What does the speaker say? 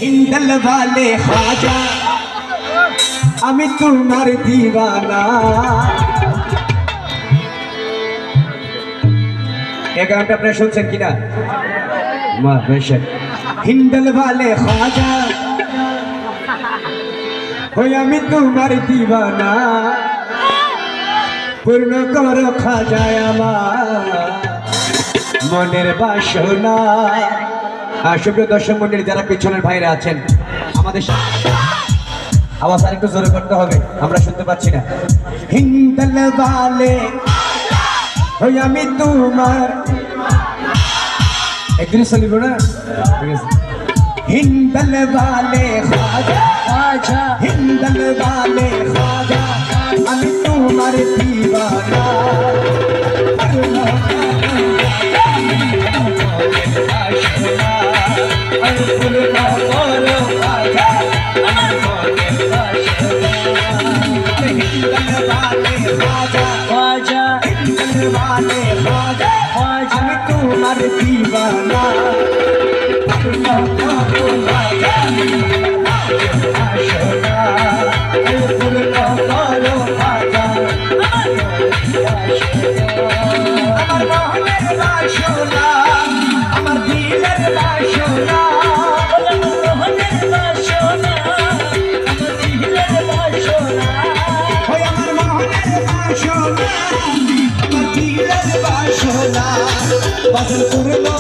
हिंदल वाले ख्वाजा আমি তোমার দিওয়ানা। এই গানটা আপনারা শুনছেন কিনা? মা বেশক হিন্দল वाले ख्वाजा ওই আমি তোমার দিওয়ানা, পূর্ণ করো খাজা আমার মনের বাসনা। সুপ্রিয় দর্শক মন্ডলী, যারা পিছনের ভাইরা আছেন, আমাদের আওয়াজ আরেকটু জোরে করতে হবে, আমরা শুনতে পাচ্ছি না। হিন্দল वाले ওই আমি তোমার একদিন চলিব না। হিন্দল वाले ख्वाजा ख्वाजा হিন্দল वाले ख्वाजा আমি তোমার দিওয়ানা। আমি তোমার দিওয়ানা। আমার মনের বাসনা, আমার দিলের বাসনা, আমার মনের বাসনা, আমার মনের বাসনা, আমার দিলের বাসনা, বাসন করলো